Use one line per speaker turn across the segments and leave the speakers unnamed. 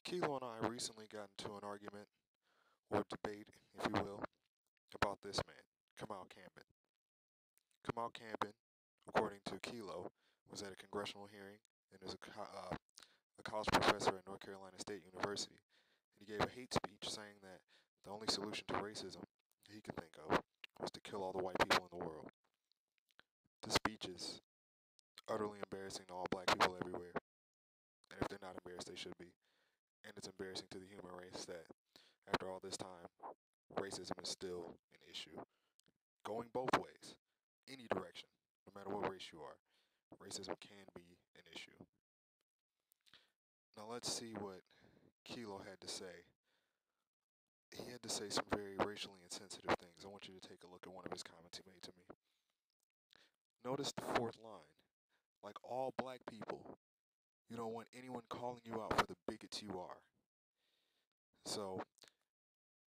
Kkilo and I recently got into an argument, or debate, if you will, about this man, Kamau Kambon. Kamau Kambon, according to Kkilo, was at a congressional hearing and is a college professor at North Carolina State University. And he gave a hate speech saying that the only solution to racism he could think of was to kill all the white people in the world. This speech is utterly embarrassing to all black people everywhere. And if they're not embarrassed, they should be. And it's embarrassing to the human race that, after all this time, racism is still an issue. Going both ways, any direction, no matter what race you are, racism can be an issue. Now let's see what Kkilo had to say. He had to say some very racially insensitive things. I want you to take a look at one of his comments he made to me. Notice the fourth line. Like all black people, you don't want anyone calling you out for the bigots you are. So,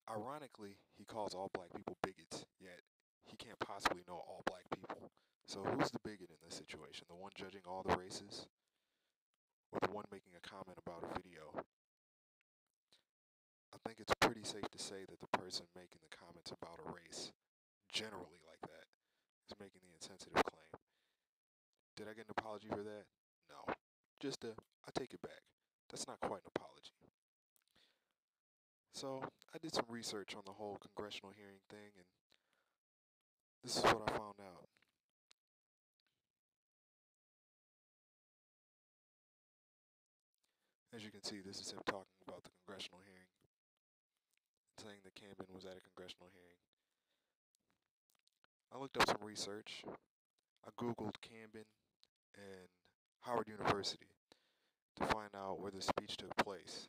ironically, he calls all black people bigots, yet he can't possibly know all black people. So who's the bigot in this situation? The one judging all the races? Or the one making a comment about a video? I think it's pretty safe to say that the person making the comments about a race, generally like that, is making the insensitive claim. Did I get an apology for that? No. I take it back. That's not quite an apology. So, I did some research on the whole congressional hearing thing, and this is what I found out. As you can see, this is him talking about the congressional hearing, saying that Kambon was at a congressional hearing. I looked up some research. I Googled Kambon and Howard University to find out where the speech took place.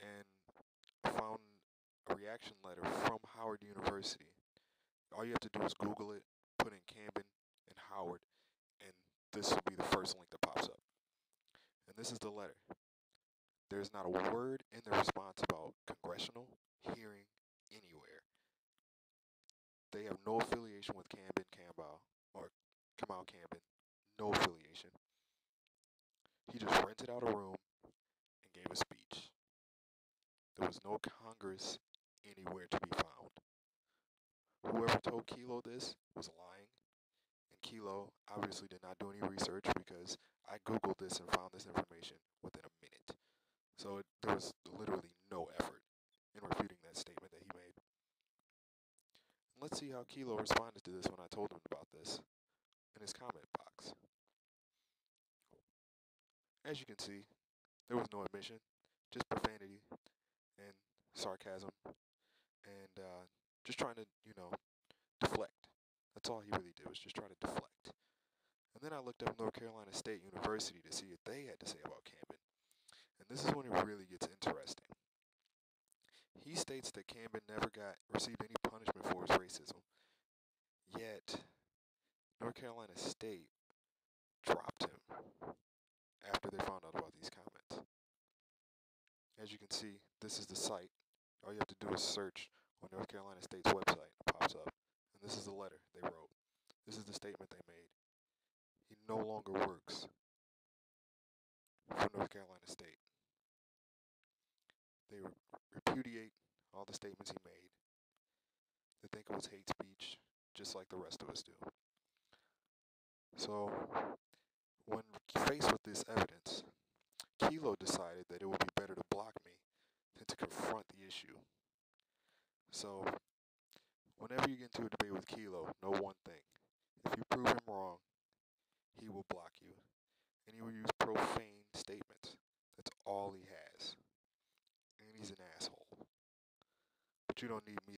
And I found a reaction letter from Howard University. All you have to do is Google it, put in Kambon and Howard, and this will be the first link that pops up. And this is the letter. There's not a word in the response about congressional hearing anywhere. They have no affiliation with Kamau Kambon. No affiliation. He just rented out a room and gave a speech. There was no Congress anywhere to be found. Whoever told Kkilo this was lying, and Kkilo obviously did not do any research because I Googled this and found this information within a minute. So there was literally no effort in refuting that statement that he made. And let's see how Kkilo responded to this when I told him about this in his comment box. As you can see, there was no admission, just profanity and sarcasm, and just trying to, deflect. That's all he really did, was just try to deflect. And then I looked up North Carolina State University to see what they had to say about Kambon. And this is when it really gets interesting. He states that Kambon never received any punishment for his racism, yet North Carolina State dropped him after they found out about these comments. As you can see, this is the site. All you have to do is search on North Carolina State's website. It pops up. And this is the letter they wrote. This is the statement they made. He no longer works for North Carolina State. They repudiate all the statements he made. They think it was hate speech, just like the rest of us do. So, when faced with this evidence, Kkilo decided that it would be better to block me than to confront the issue. So, whenever you get into a debate with Kkilo, know one thing. If you prove him wrong, he will block you. And he will use profane statements. That's all he has. And he's an asshole. But you don't need me